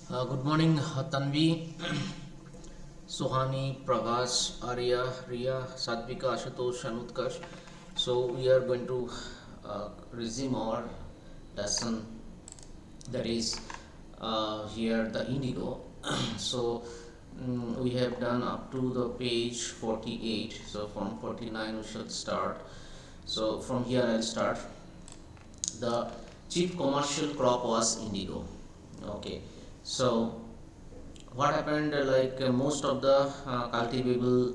Good morning, Tanvi, Suhani, Prakash, Arya, Riya, Satvika, Ashutosh, and Utkarsh. So we are going to resume our lesson, that is here the Indigo. So we have done up to the page 48. So from 49 we shall start. So from here I'll start. The chief commercial crop was indigo. Okay, so what happened, most of the cultivable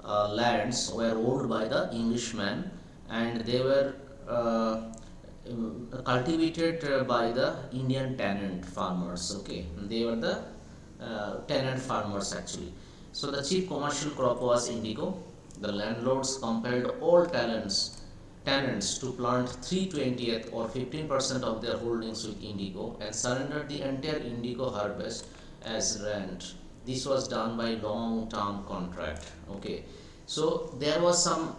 lands were owned by the Englishmen, and they were cultivated by the Indian tenant farmers. Okay, they were the tenant farmers actually. So the chief commercial crop was indigo. The landlords compelled all tenants to plant 3/20th or 15% of their holdings with indigo and surrendered the entire indigo harvest as rent. This was done by long-term contract. Okay, so there was some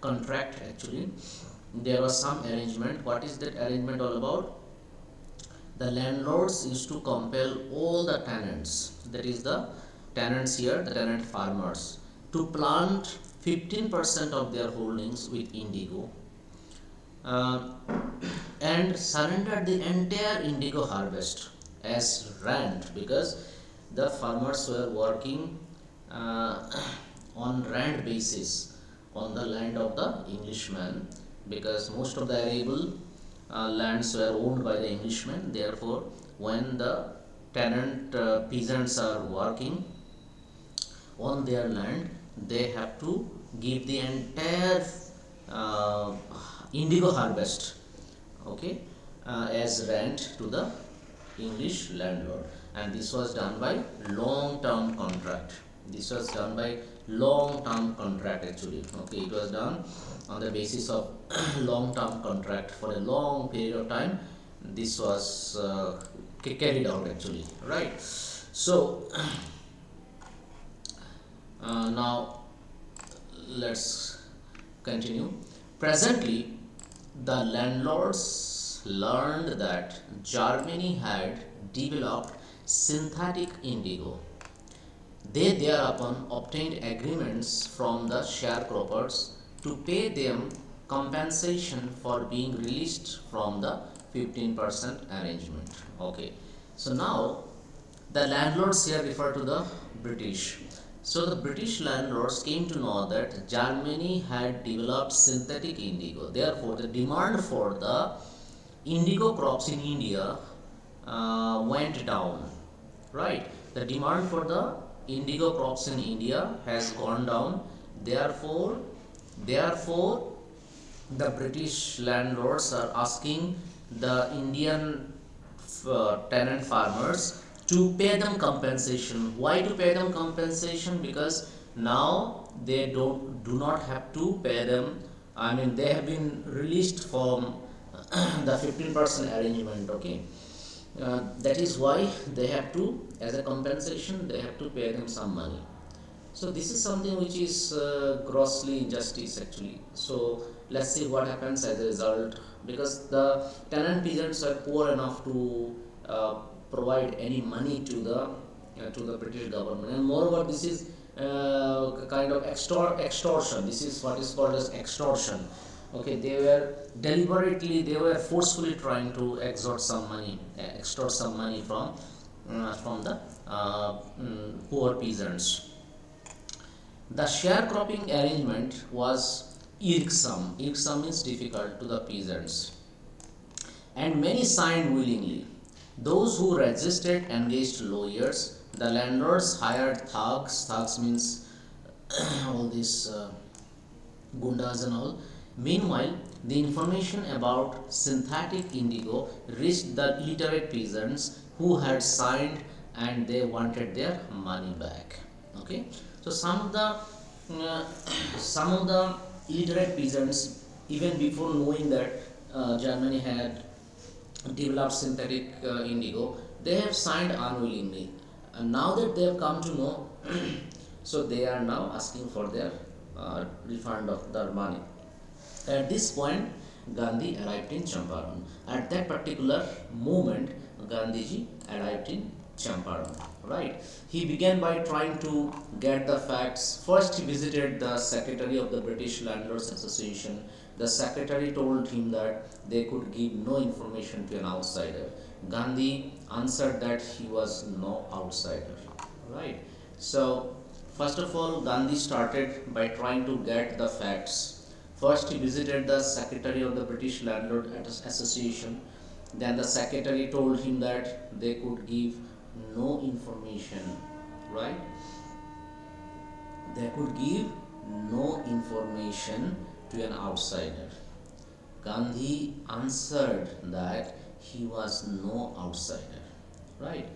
contract actually. There was some arrangement. What is that arrangement all about? The landlords used to compel all the tenants, that is the tenants here, the tenant farmers, to plant 15% of their holdings with indigo uh, and surrender the entire indigo harvest as rent, because the farmers were working uh, on rent basis on the land of the Englishmen, because most of the arable lands were owned by the Englishmen. Therefore, when the tenant peasants are working on their land, they have to give the entire uh, indigo harvest, okay, as rent to the English landlord, and this was done by long-term contract. This was done by long-term contract actually. Okay, it was done on the basis of long-term contract for a long period of time. This was carried out actually, right? So now let's continue. Presently, the landlords learned that Germany had developed synthetic indigo. They thereupon obtained agreements from the sharecroppers to pay them compensation for being released from the 15% arrangement. Okay, so now the landlords here refer to the British. So the British landlords came to know that Germany had developed synthetic indigo. Therefore, the demand for the indigo crops in India went down. Right? The demand for the indigo crops in India has gone down. Therefore, the British landlords are asking the Indian tenant farmers to pay them compensation. Why to pay them compensation? Because now they do not have to pay them. I mean, they have been released from the 15% arrangement. Okay, that is why they have to, as a compensation, they have to pay them some money. So this is something which is grossly injustice actually. So let's see what happens as a result, because the tenant peasants are poor enough to provide any money to the British government, and moreover, this is kind of extortion. This is what is called as extortion. Okay, they were forcefully trying to extort some money from the poor peasants. The sharecropping arrangement was irksome. Irksome means difficult to the peasants, and many signed willingly. Those who resisted engaged lawyers. The landlords hired thugs. Thugs means all these gundas and all. Meanwhile, the information about synthetic indigo reached the illiterate peasants who had signed, and they wanted their money back. Okay, so uh, some of the illiterate peasants, even before knowing that Germany had developed synthetic indigo, they have signed unwillingly, and now that they have come to know, so they are now asking for their refund of their money. At this point, Gandhi arrived in Champaran. At that particular moment, Gandhiji arrived in Champaran, right? He began by trying to get the facts. First, he visited the secretary of the British Landlords Association. The secretary told him that they could give no information to an outsider. Gandhi answered that he was no outsider, right? So, first of all, Gandhi started by trying to get the facts. First, he visited the secretary of the British Landlord Association. Then the secretary told him that they could give no information, right? They could give no information to an outsider. Gandhi answered that he was no outsider, right?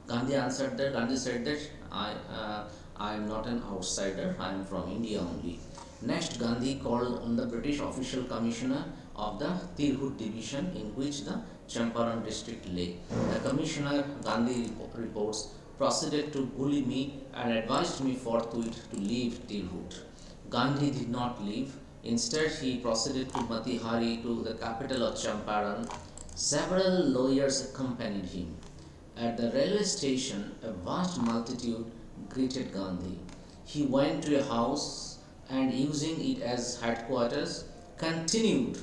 Gandhi said that I am not an outsider, I am from India only. Next, Gandhi called on the British official commissioner of the Tirhut division in which the Champaran district lay. The commissioner, Gandhi reports, proceeded to bully me and advised me forthwith to leave Tirhut. Gandhi did not leave. Instead, he proceeded to Matihari, to the capital of Champaran. Several lawyers accompanied him. At the railway station, a vast multitude greeted Gandhi. He went to a house and, using it as headquarters, continued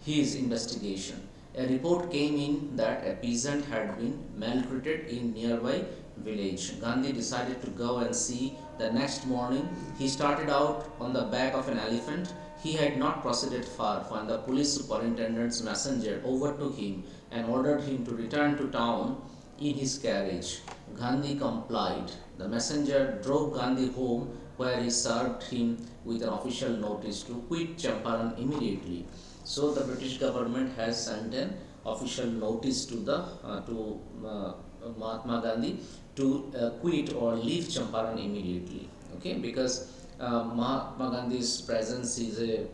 his investigation. A report came in that a peasant had been maltreated in nearby village. Gandhi decided to go and see. The next morning, he started out on the back of an elephant. He had not proceeded far when the police superintendent's messenger overtook him and ordered him to return to town in his carriage. Gandhi complied. The messenger drove Gandhi home, where he served him with an official notice to quit Champaran immediately. So the British government has sent an official notice to Mahatma Gandhi to quit or leave Champaran immediately. Okay, because Mahatma Gandhi's presence is a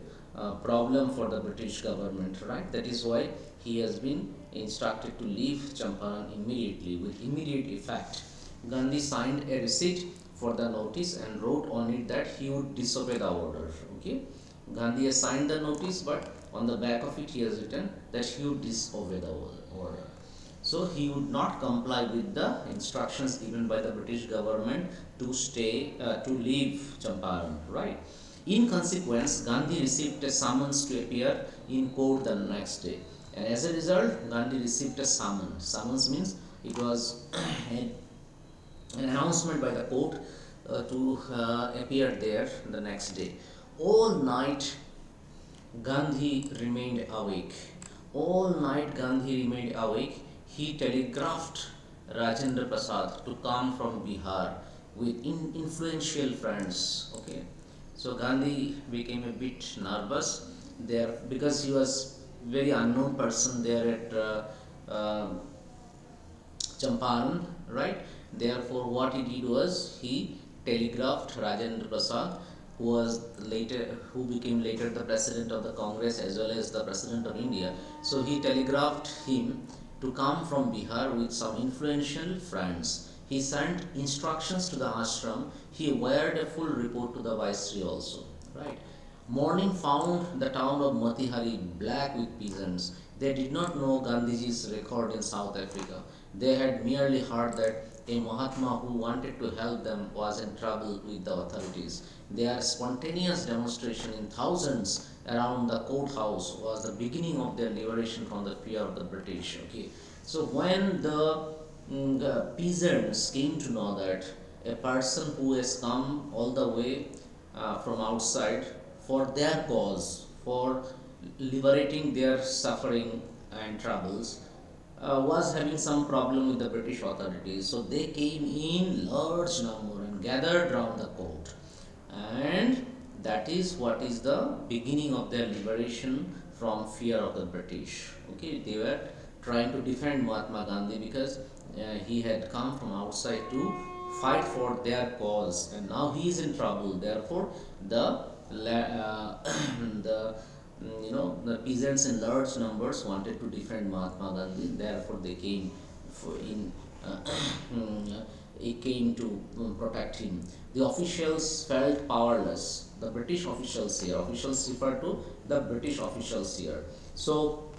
problem for the British government, right? That is why he has been instructed to leave Champaran immediately with immediate effect. Gandhi signed a receipt for the notice and wrote on it that he would disobey the order. Okay, Gandhi has signed the notice, but on the back of it he has written that he would disobey the order. So he would not comply with the instructions given by the British government to leave Champaran, right? In consequence, Gandhi received a summons to appear in court the next day. And as a result, Gandhi received a summons. Summons means it was an announcement by the court to appear there the next day. All night, Gandhi remained awake. All night, Gandhi remained awake. He telegraphed Rajendra Prasad to come from Bihar with influential friends. Okay, so Gandhi became a bit nervous there because he was very unknown person there at Champaran, right? Therefore, what he did was he telegraphed Rajendra Prasad, who became later the president of the Congress as well as the president of India. So he telegraphed him to come from Bihar with some influential friends. He sent instructions to the ashram. He wired a full report to the viceroy also, right? Morning found the town of Matihari black with peasants. They did not know Gandhiji's record in South Africa. They had merely heard that a Mahatma who wanted to help them was in trouble with the authorities. Their spontaneous demonstration in thousands around the courthouse was the beginning of their liberation from the fear of the British. Okay, so when the peasants came to know that a person who has come all the way from outside for their cause, for liberating their suffering and troubles, was having some problem with the British authorities. So they came in large number and gathered round the court. And that is what is the beginning of their liberation from fear of the British. Okay, they were trying to defend Mahatma Gandhi because he had come from outside to fight for their cause, and now he is in trouble. Therefore, the the peasants in large numbers wanted to defend Mahatma Gandhi. Therefore, they came to protect him. The officials felt powerless. The British officials here, officials refer to the British officials here. So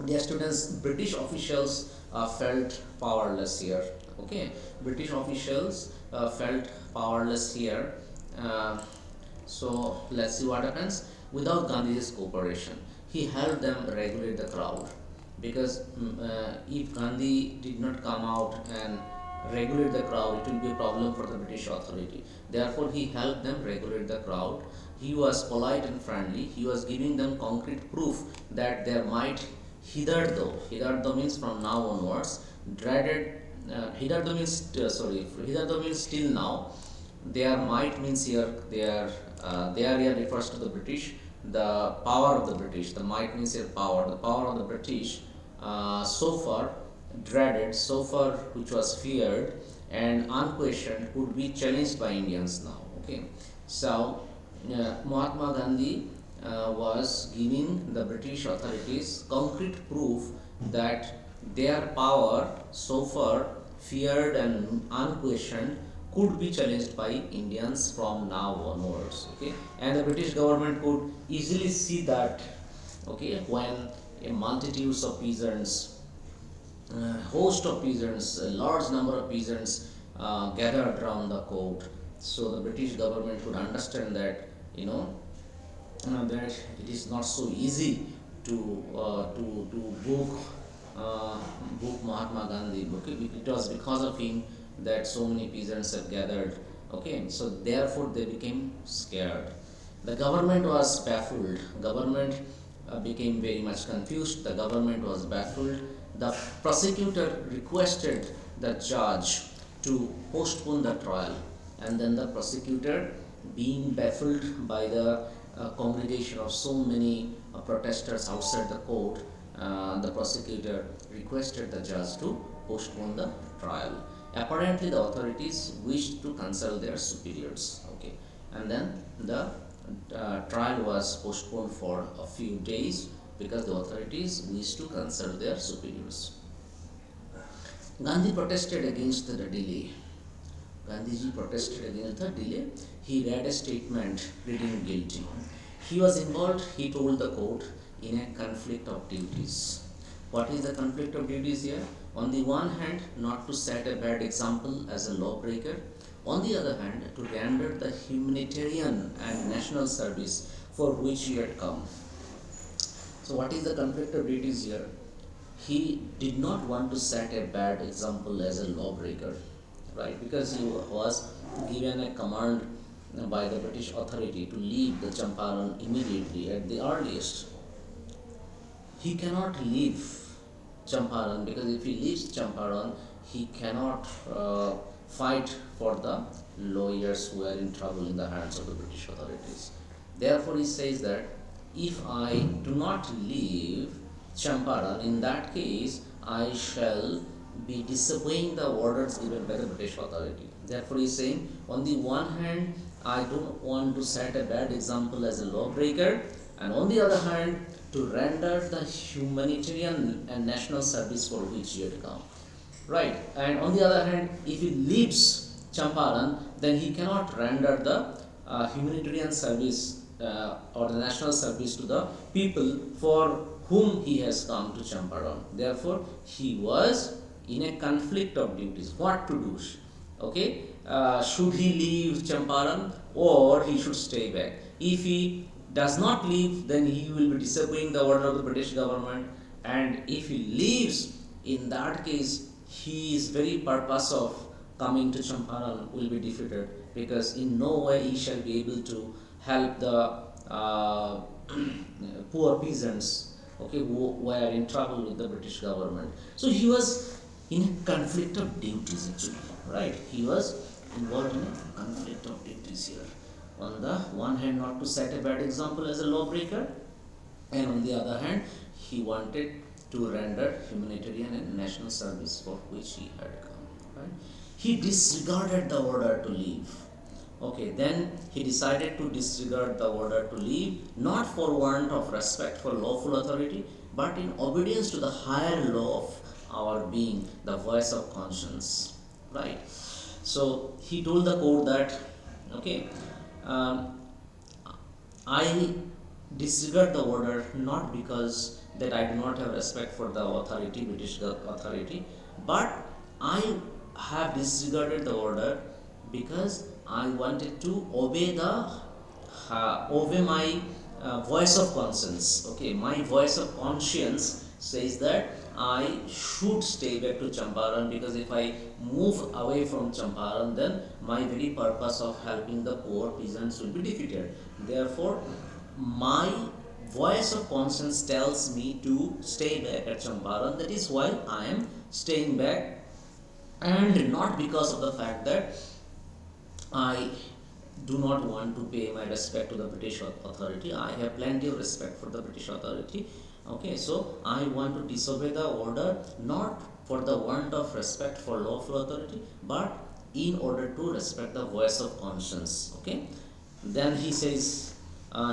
Dear students, British officials felt powerless here. Okay, British officials felt powerless here. Uh, so let's see what happens. Without Gandhi's cooperation, he helped them regulate the crowd, because if Gandhi did not come out and regulate the crowd, it will be a problem for the British authority. Therefore, he helped them regulate the crowd. He was polite and friendly. He was giving them concrete proof that there might hitherto means from now onwards, dreaded, hitherto means till now. Their might means here, their here refers to the British, the power of the British. The might means here power, the power of the British, so far dreaded, so far which was feared and unquestioned, could be challenged by Indians now. Okay, so Mahatma Gandhi was giving the British authorities concrete proof that their power, so far feared and unquestioned, could be challenged by Indians from now onwards. Okay, and the British government could easily see that. Okay, when a multitudes of peasants, host of peasants, a large number of peasants gathered around the court, so the British government could understand that, that it is not so easy to book Mahatma Gandhi. Okay, it was because of him that so many peasants have gathered. Okay, so therefore they became scared. The government was baffled. Government became very much confused. The government was baffled. The prosecutor requested the judge to postpone the trial, and then the prosecutor, being baffled by the congregation of so many protesters outside the court, the prosecutor requested the judge to postpone the trial. Apparently, the authorities wished to consult their superiors. Okay, and then the trial was postponed for a few days because the authorities wished to consult their superiors. Gandhi protested against the delay. Gandhiji protested against the delay. He read a statement pleading guilty. He was involved, he told the court, in a conflict of duties. What is the conflict of duties here? On the one hand, not to set a bad example as a lawbreaker. On the other hand, to render the humanitarian and national service for which he had come. So what is the conflict of duties here? He did not want to set a bad example as a lawbreaker, right? Because he was given a command by the British authority to leave the Champaran immediately at the earliest. He cannot leave Champaran, because if he leaves Champaran, he cannot fight for the lawyers who are in trouble in the hands of the British authorities. Therefore, he says that if I do not leave Champaran, in that case, I shall be disobeying the orders given by the British authority. Therefore, he is saying, on the one hand, I don't want to set a bad example as a lawbreaker, and on the other hand, to render the humanitarian and national service for which he had come. Right, and on the other hand, if he leaves Champaran, then he cannot render the humanitarian service or the national service to the people for whom he has come to Champaran. Therefore, he was in a conflict of duties. What to do? Okay, should he leave Champaran or he should stay back? If he does not leave, then he will be disobeying the order of the British government, and if he leaves, in that case, his very purpose of coming to Champaran will be defeated, because in no way he shall be able to help the poor peasants, okay, who were in trouble with the British government. So he was in a conflict of duties actually, right? He was involved in a conflict of duties here. On the one hand, not to set a bad example as a lawbreaker, and on the other hand, he wanted to render humanitarian and national service for which he had come. Right? He disregarded the order to leave. Okay, then he decided to disregard the order to leave, not for want of respect for lawful authority, but in obedience to the higher law of our being, the voice of conscience. Right? So he told the court that, okay, I disregard the order not because that I do not have respect for the authority, British authority, but I have disregarded the order because I wanted to obey my voice of conscience. Okay, my voice of conscience says that I should stay back to Champaran, because if I move away from Champaran, then my very purpose of helping the poor peasants will be defeated. Therefore, my voice of conscience tells me to stay back at Champaran. That is why I am staying back, and not because of the fact that I do not want to pay my respect to the British authority. I have plenty of respect for the British authority. Okay, so I want to disobey the order, not for the want of respect for lawful authority, but in order to respect the voice of conscience. Okay, then he says,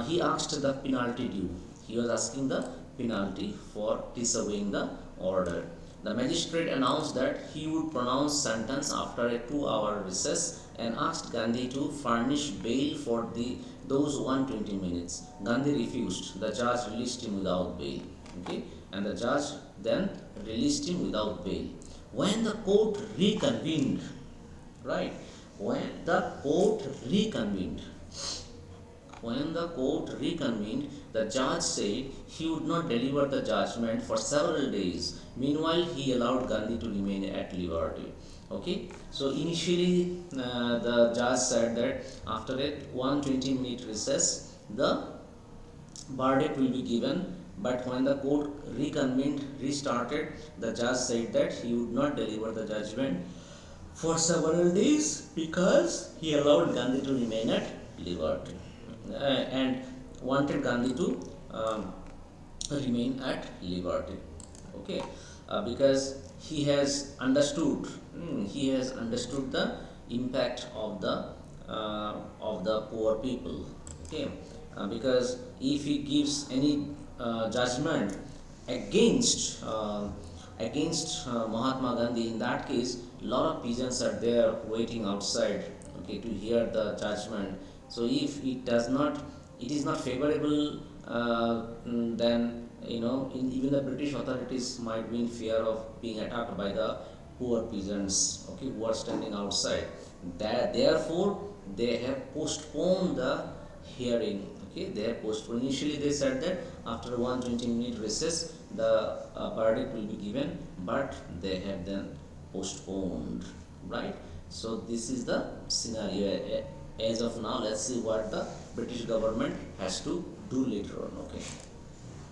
he asked the penalty due. He was asking the penalty for disobeying the order. The magistrate announced that he would pronounce sentence after a 2-hour recess, and asked Gandhi to furnish bail for those 120 minutes. Gandhi refused. The judge released him without bail. Okay, and the judge then released him without bail. When the court reconvened, right? When the court reconvened, the judge said he would not deliver the judgment for several days. Meanwhile, he allowed Gandhi to remain at liberty. Okay, so initially the judge said that after a 120-minute recess, the verdict will be given. But when the court restarted, the judge said that he would not deliver the judgment for several days because he allowed Gandhi to remain at liberty, and wanted Gandhi to remain at liberty. Okay, because he has understood the impact of the poor people. Okay, because if he gives any judgment against Mahatma Gandhi, in that case, lot of peasants are there waiting outside, okay, to hear the judgment. So if it is not favorable, then even the British authorities might be in fear of being attacked by the poor peasants, okay, who are standing outside. Therefore, they have postponed the hearing. Okay, they have postponed. Initially, they said that after 120-minute recess, the verdict will be given, but they have then postponed. Right. So this is the scenario as of now. Let's see what the British government has to do later on. Okay.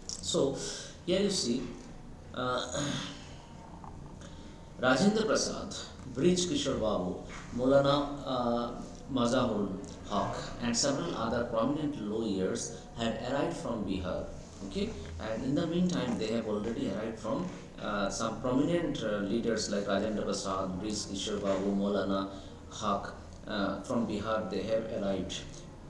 So here you see Rajendra Prasad, Brij Kishore Babu, Maulana Mazahul Haq, and several other prominent lawyers had arrived from Bihar. Okay, and in the meantime, they have already arrived from some prominent leaders like Rajendra Prasad, Brij Kishore Babu, Maulana Haq from Bihar. They have arrived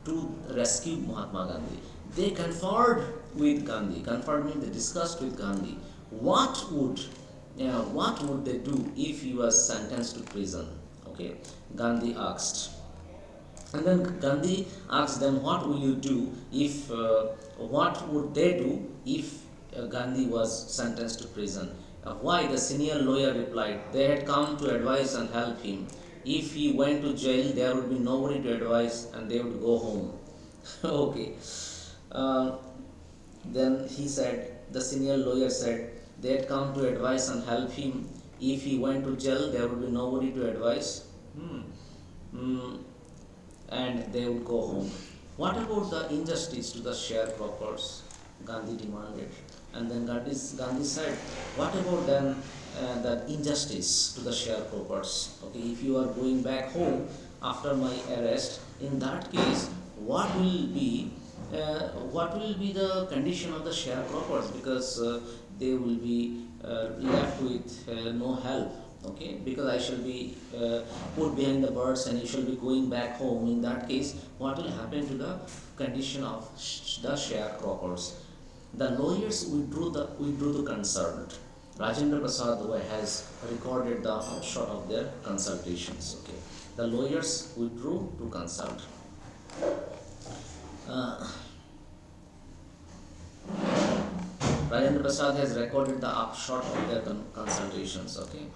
to rescue Mahatma Gandhi. They conferred with Gandhi. Conferred means they discussed with Gandhi what would they do if he was sentenced to prison. Okay, Gandhi asked. And then Gandhi asked them, what will you do if, what would they do if Gandhi was sentenced to prison? Why? The senior lawyer replied, they had come to advise and help him. If he went to jail, there would be nobody to advise and they would go home. Okay. Then he said, the senior lawyer said, they had come to advise and help him. If he went to jail, there would be nobody to advise. And they would go home. What about the injustice to the sharecroppers? Gandhi demanded. And then Gandhi said, what about then the injustice to the sharecroppers? Okay, if you are going back home after my arrest, in that case, what will be the condition of the sharecroppers? Because they will be left with no help. Okay, because I shall be put behind the birds and you shall be going back home. In that case, what will happen to the condition of the sharecroppers? The lawyers withdrew to consult. Rajendra Prasad has recorded the upshot of their consultations. Okay, the lawyers withdrew to consult. Rajendra Prasad has recorded the upshot of their consultations. Okay,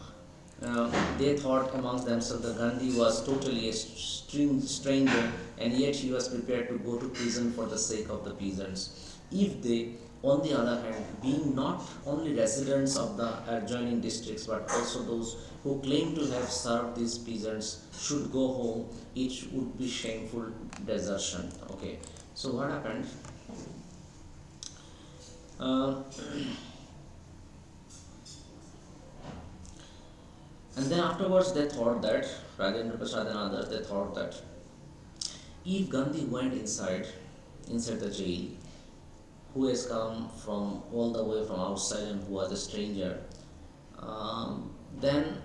they thought amongst themselves that Gandhi was totally a stranger, and yet he was prepared to go to prison for the sake of the peasants. If they, on the other hand, being not only residents of the adjoining districts but also those who claim to have served these peasants, should go home, it would be shameful desertion. Okay, so what happened? Uh, and then afterwards they thought that, Rajendra Prasad and others, they thought that if Gandhi went inside the jail, who has come from all the way from outside and who was a stranger, then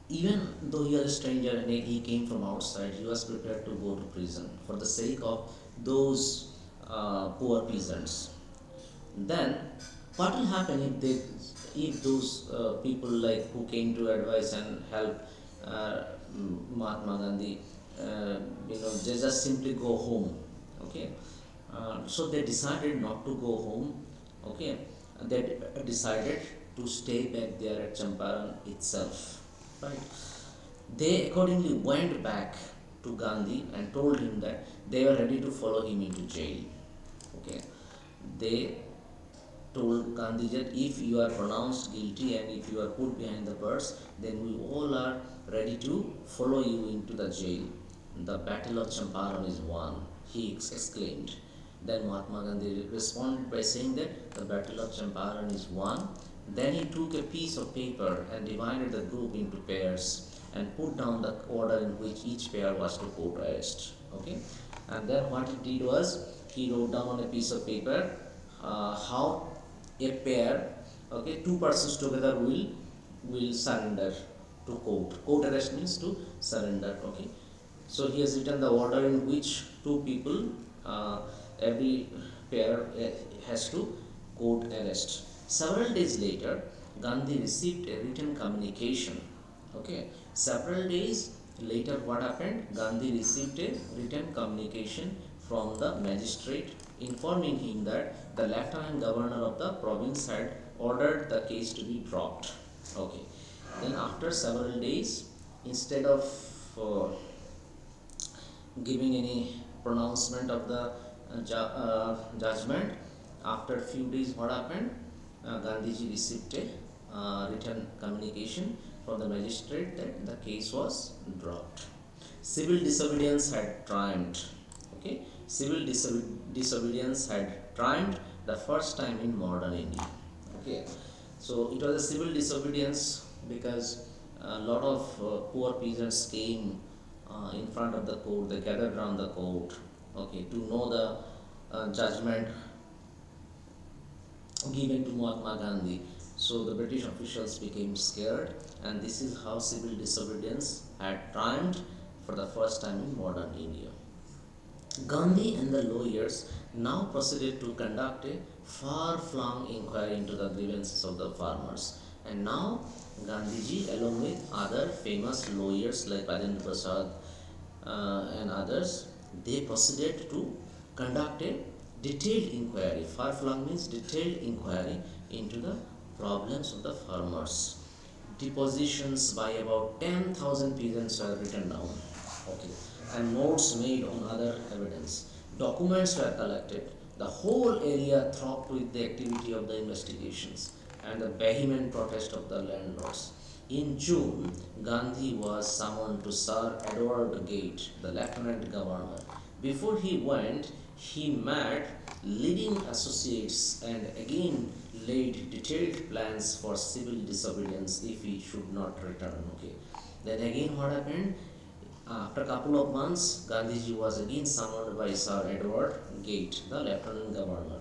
even though he was a stranger and he came from outside, he was prepared to go to prison for the sake of those poor peasants. Then what will happen if those people like who came to advise and help uh, Mahatma Gandhi, they just simply go home. Okay, so they decided not to go home. Okay, they decided to stay back there at Champaran itself. Right. They accordingly went back to Gandhi and told him that they were ready to follow him into jail. Okay, they told Gandhi that if you are pronounced guilty and if you are put behind the bars, then we all are ready to follow you into the jail. The battle of Champaran is won, he exclaimed. Then Mahatma Gandhi responded by saying that the battle of Champaran is won. Then he took a piece of paper and divided the group into pairs and put down the order in which each pair was to court arrest. Okay, and then what he did was he wrote down on a piece of paper how a pair, okay, two persons together will surrender to court. Court arrest means to surrender. Okay, so he has written the order in which two people, every pair has to court arrest. Several days later, Gandhi received a written communication. Okay, several days later, what happened? Gandhi received a written communication from the magistrate informing him that the lieutenant governor of the province had ordered the case to be dropped. Okay, then after several days, instead of giving any pronouncement of the judgment, after a few days, what happened? Gandhiji received a written communication from the magistrate that the case was dropped. Civil disobedience had triumphed. Okay, civil disobedience had triumphed the first time in modern India. Okay, so it was a civil disobedience because a lot of poor peasants came in front of the court. They gathered around the court. Okay, to know the judgment given to Mahatma Gandhi. So the British officials became scared, and this is how civil disobedience had triumphed for the first time in modern India. Gandhi and the lawyers now proceeded to conduct a far-flung inquiry into the grievances of the farmers. And now Gandhiji, along with other famous lawyers like Rajendra Prasad and others, they proceeded to conduct a detailed inquiry. Far-flung means detailed inquiry into the problems of the farmers. Depositions by about 10,000 peasants were written down. Okay, and notes made on other evidence. Documents were collected. The whole area throbbed with the activity of the investigations and the vehement protest of the landlords. In June, Gandhi was summoned to Sir Edward Gate, the lieutenant governor. Before he went, he met leading associates and again laid detailed plans for civil disobedience if he should not return. Okay. Then again what happened? After a couple of months, Gandhiji was again summoned by Sir Edward Gate, the lieutenant governor.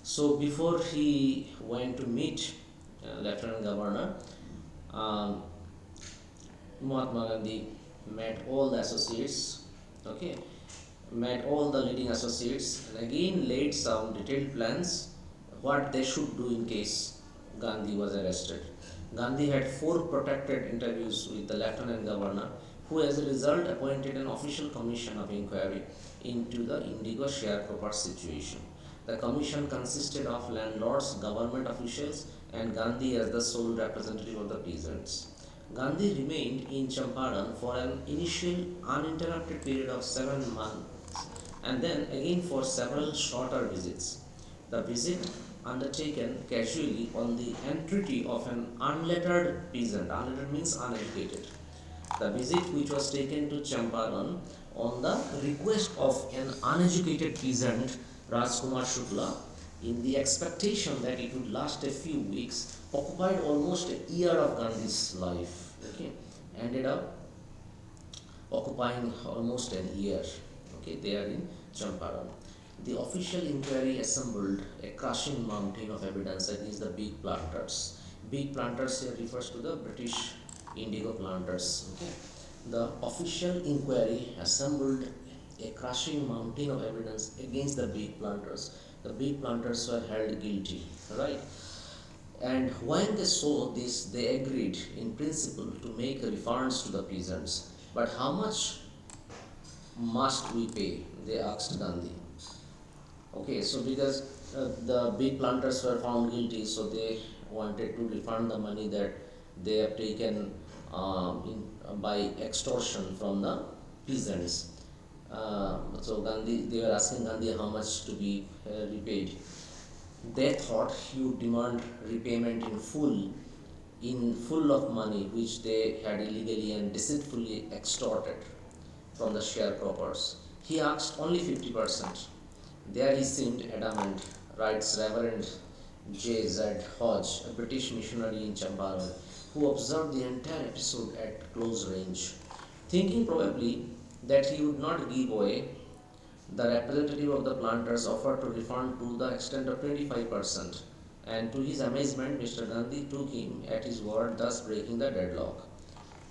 So before he went to meet lieutenant governor, Mahatma Gandhi met all the associates. Okay, met all the leading associates and again laid some detailed plans what they should do in case Gandhi was arrested. Gandhi had 4 protected interviews with the lieutenant governor, who as a result appointed an official commission of inquiry into the Indigo sharecropper situation. The commission consisted of landlords, government officials, and Gandhi as the sole representative of the peasants. Gandhi remained in Champaran for an initial uninterrupted period of 7 months and then again for several shorter visits. The visit undertaken casually on the entreaty of an unlettered peasant, unlettered means uneducated. The visit, which was taken to Champaran on the request of an uneducated peasant, Rajkumar Shukla, in the expectation that it would last a few weeks, occupied almost a year of Gandhi's life. Okay, ended up occupying almost an year. Okay, there in Champaran. The official inquiry assembled a crushing mountain of evidence against the big planters. Big planters here refers to the British indigo planters. Okay. The official inquiry assembled a crushing mountain of evidence against the big planters. The big planters were held guilty, right? And when they saw this, they agreed in principle to make refunds to the peasants. But how much must we pay? They asked Gandhi. Okay, so because the big planters were found guilty, so they wanted to refund the money that they have taken by extortion from the peasants. So Gandhi, they were asking Gandhi how much to be repaid. They thought he would demand repayment in full of money which they had illegally and deceitfully extorted from the sharecroppers. He asked only 50%. There he seemed adamant, writes Reverend J. Z. Hodge, a British missionary in Champaran, who observed the entire episode at close range. Thinking probably that he would not give way, the representative of the planters offered to refund to the extent of 25%, and to his amazement, Mr. Gandhi took him at his word, thus breaking the deadlock.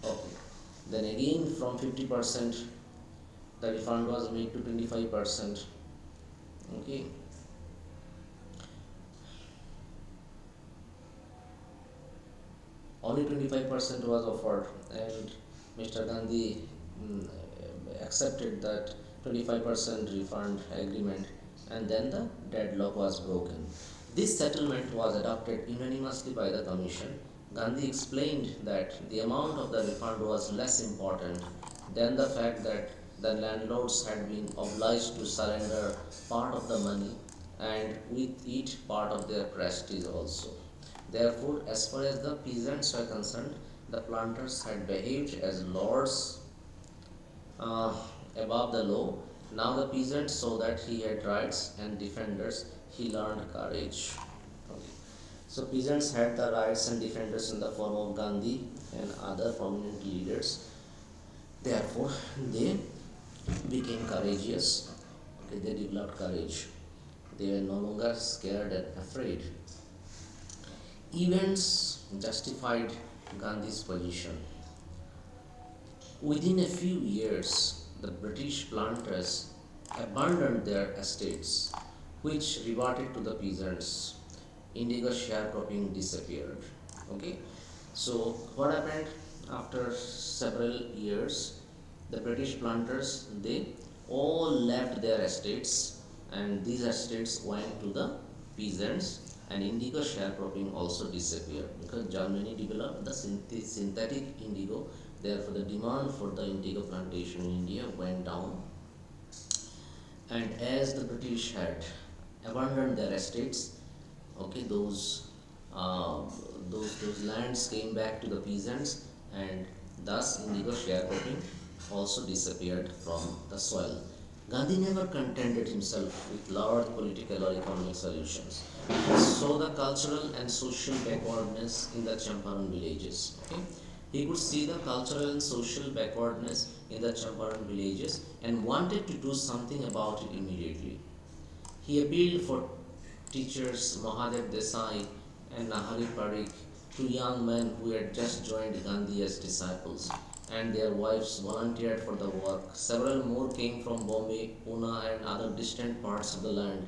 Okay. Then again, from 50%, the refund was made to 25%. Okay. Only 25% was offered, and Mr. Gandhi accepted that 25% refund agreement, and then the deadlock was broken. This settlement was adopted unanimously by the commission. Gandhi explained that the amount of the refund was less important than the fact that the landlords had been obliged to surrender part of the money and with it part of their prestige also. Therefore, as far as the peasants were concerned, the planters had behaved as lords uh, above the law. Now the peasants saw that he had rights and defenders. He learned courage. Okay. So peasants had the rights and defenders in the form of Gandhi and other prominent leaders. Therefore, they became courageous. Okay, they developed courage. They were no longer scared and afraid. Events justified Gandhi's position. Within a few years, the British planters abandoned their estates, which reverted to the peasants. Indigo sharecropping disappeared. Okay, so what happened after several years? The British planters, they all left their estates, and these estates went to the peasants, and indigo sharecropping also disappeared because Germany developed the synthetic indigo. Therefore, the demand for the indigo plantation in India went down, and as the British had abandoned their estates, okay, those lands came back to the peasants, and thus indigo sharecropping also disappeared from the soil. Gandhi never contented himself with large political or economic solutions. He saw the cultural and social backwardness in the Champaran villages. Okay? He could see the cultural and social backwardness in the Champaran villages and wanted to do something about it immediately. He appealed for teachers Mahadev Desai and Nahari Parikh, two young men who had just joined Gandhi as disciples, and their wives volunteered for the work. Several more came from Bombay, Pune, and other distant parts of the land.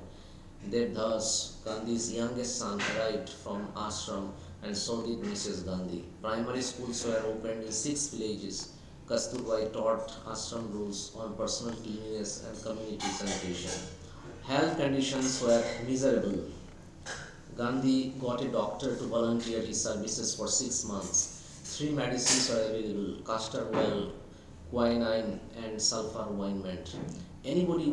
Devdas, Gandhi's youngest son, arrived from ashram, and so did Mrs. Gandhi. Primary schools were opened in 6 villages. Kasturbai taught ashram rules on personal cleanliness and community sanitation. Health conditions were miserable. Gandhi got a doctor to volunteer his services for 6 months. Three medicines were available: castor oil, quinine, and sulfur ointment. Anybody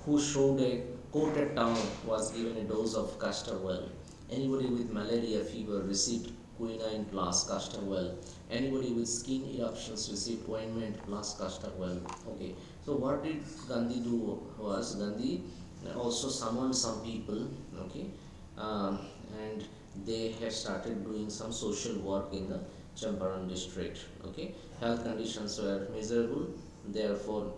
who showed a coated tongue was given a dose of castor oil. Anybody with malaria fever received quinine plus castor oil. Anybody with skin eruptions received ointment plus castor oil. Okay, so what did Gandhi do was Gandhi also summoned some people, okay, um, and they have started doing some social work in the Champaran district. Okay, health conditions were miserable, therefore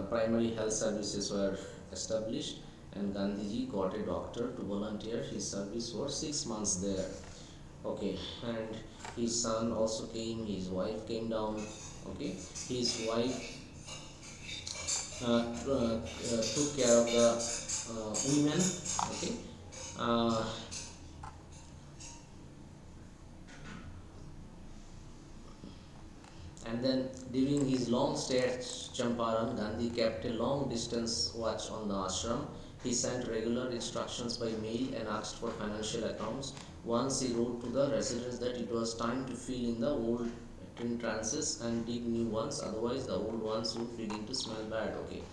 primary health services were established, and Gandhiji got a doctor to volunteer his service for 6 months there. Okay, and his son also came, his wife came down. Okay, his wife took care of the women. Okay, uh, and then during his long stay at Champaran, Gandhi kept a long distance watch on the ashram. He sent regular instructions by mail and asked for financial accounts. Once he wrote to the residents that it was time to fill in the old entrances and dig new ones, otherwise the old ones would begin to smell bad. Okay.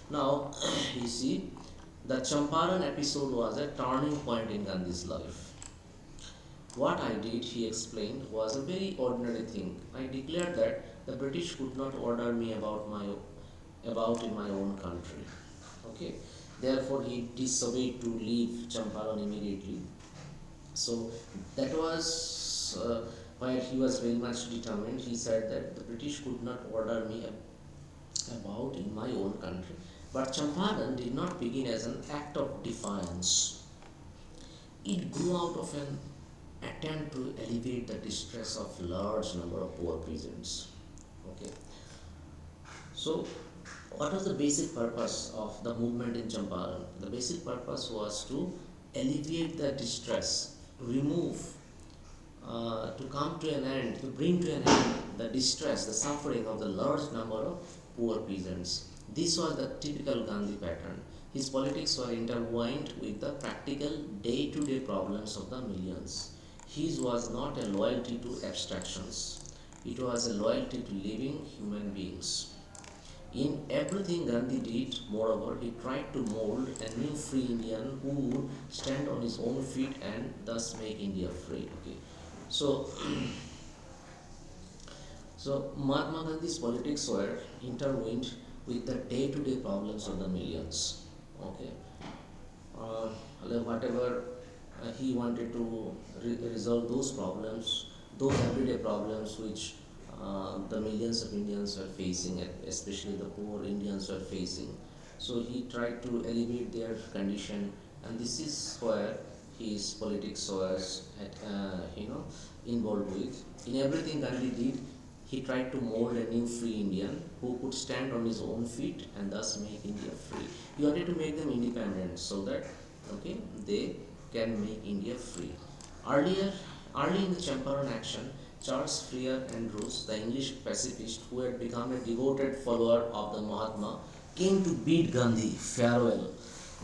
Now, you see, the Champaran episode was a turning point in Gandhi's life. What I did, he explained, was a very ordinary thing. I declared that the British could not order me about in my own country. Okay. Therefore, he disobeyed to leave Champaran immediately. So that was where he was very much determined. He said that the British could not order me about in my own country. But Champaran did not begin as an act of defiance. It grew out of an attempt to alleviate the distress of large number of poor peasants. Okay. So, what was the basic purpose of the movement in Champaran? The basic purpose was to alleviate the distress, to remove, to come to an end, to bring to an end the distress, the suffering of the large number of poor peasants. This was the typical Gandhi pattern. His politics were intertwined with the practical day-to-day problems of the millions. His was not a loyalty to abstractions. It was a loyalty to living human beings. In everything Gandhi did, moreover, he tried to mold a new free Indian who would stand on his own feet and thus make India free. Okay. So, so Mahatma Gandhi's politics were intertwined with the day-to-day problems of the millions. Okay, whatever he wanted to resolve those problems, those everyday problems which the millions of Indians were facing, especially the poor Indians were facing. So he tried to alleviate their condition, and this is where his politics was, involved with. In everything Gandhi did, he tried to mold a new free Indian who could stand on his own feet and thus make India free. He wanted to make them independent so that, okay, they can make India free. Early in the Champaran action, Charles Freer Andrews, the English pacifist who had become a devoted follower of the Mahatma, came to bid Gandhi farewell.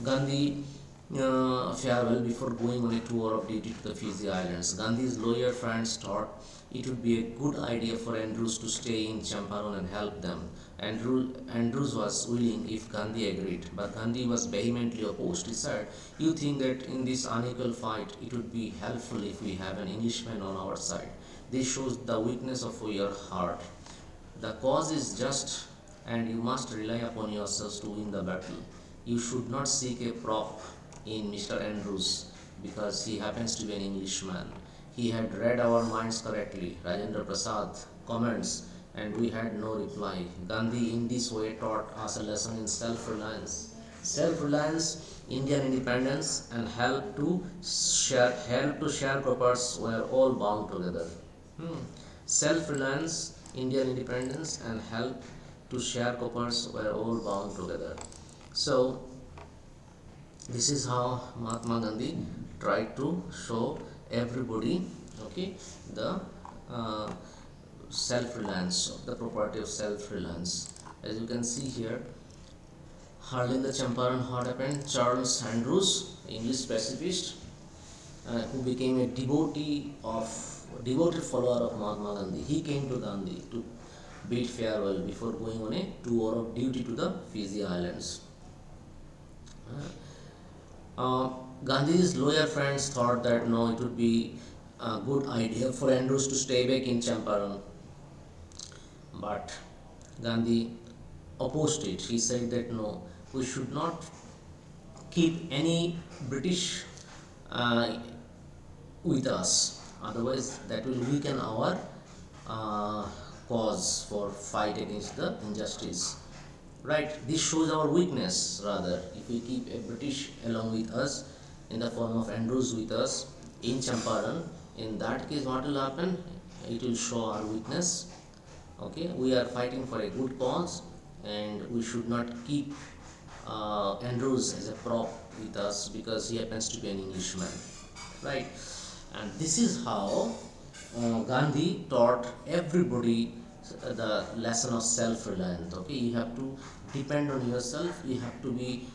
Gandhi farewell before going on a tour of duty to the Fiji Islands. Gandhi's lawyer friends thought it would be a good idea for Andrews to stay in Champaran and help them. Andrews was willing if Gandhi agreed, but Gandhi was vehemently opposed. He said, "You think that in this unequal fight it would be helpful if we have an Englishman on our side. This shows the weakness of your heart. The cause is just, and you must rely upon yourselves to win the battle. You should not seek a prop in Mr. Andrews because he happens to be an Englishman. He had read our minds correctly." Rajendra Prasad comments, and we had no reply. Gandhi in this way taught us a lesson in self-reliance. Self-reliance, Indian independence, and help to sharecroppers were all bound together. Self-reliance, Indian independence, and help to sharecroppers were all bound together. So, this is how Mahatma Gandhi tried to show everybody, okay, the self-reliance, the property of self-reliance. As you can see here, Early in the Champaran, what happened? Charles Andrews, English pacifist, who became a devoted follower of Mahatma Gandhi. He came to Gandhi to bid farewell before going on a tour of duty to the Fiji Islands. Uh, Gandhi's lawyer friends thought that no, it would be a good idea for Andrews to stay back in Champaran, but Gandhi opposed it. He said that no, we should not keep any British uh, with us, otherwise that will weaken our uh, cause for fight against the injustice. Right, this shows our weakness. Rather, if we keep a British along with us in the form of Andrews with us in Champaran, in that case what will happen? It will show our weakness. Okay, we are fighting for a good cause and we should not keep Andrews as a prop with us because he happens to be an Englishman, right? And this is how Gandhi taught everybody the lesson of self-reliance. Okay, you have to depend on yourself, you have to be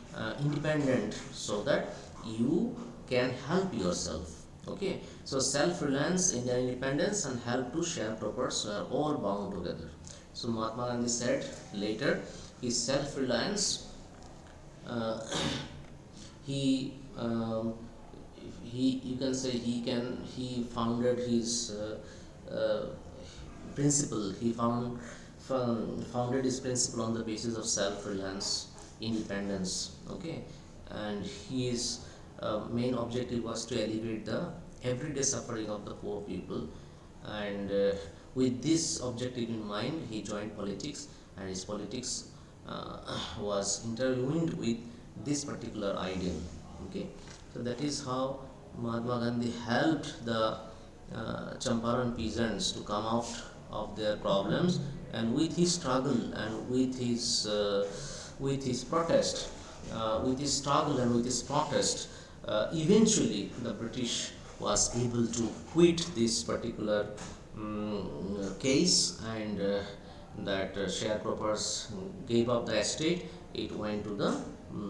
independent so that you can help yourself. Okay, so self-reliance, Indian independence, and help to sharecroppers are all bound together. So Mahatma Gandhi said later, his self-reliance, uh, he he you can say he founded his principle. He founded his principle on the basis of self-reliance, independence. Okay, and his main objective was to alleviate the everyday suffering of the poor people, and with this objective in mind, he joined politics, and his politics was intertwined with this particular ideal. Okay, so that is how Mahatma Gandhi helped the Champaran peasants to come out of their problems, and with his struggle and with his protest, with his struggle and with his protest, eventually the British was able to quit this particular case, and that sharecroppers gave up the estate. It went to the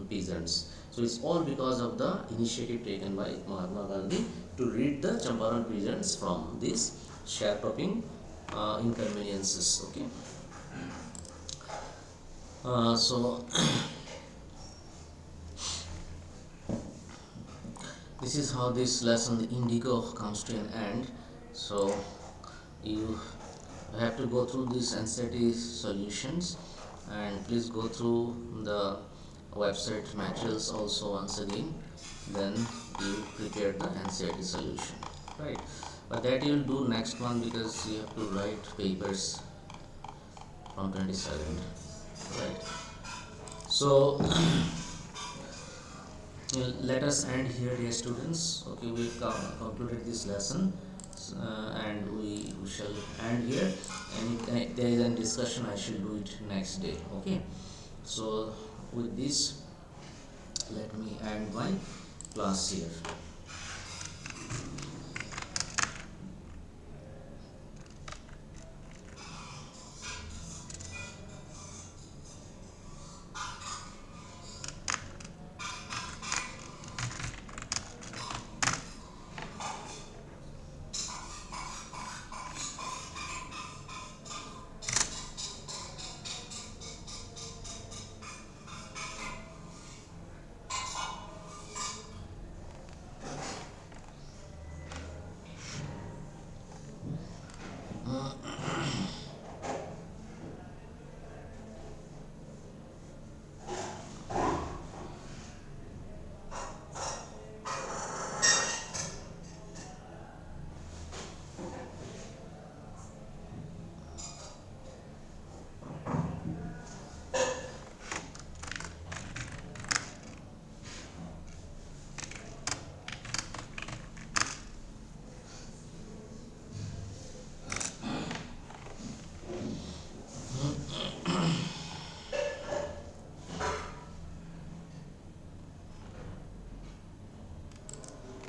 peasants. So it's all because of the initiative taken by Mahatma Gandhi to rid the Champaran peasants from these sharecropping inconveniences. Okay. So this is how this lesson, the Indigo, comes to an end. So you have to go through these NCERT solutions, and please go through the website materials also once again. Then you prepare the NCERT solution, right? But that you will do next month because you have to write papers from 22nd, right? So let us end here, dear students. Okay, we've concluded this lesson, and we shall end here, and if there is a discussion, I shall do it next day. Okay, so with this, let me end my class here.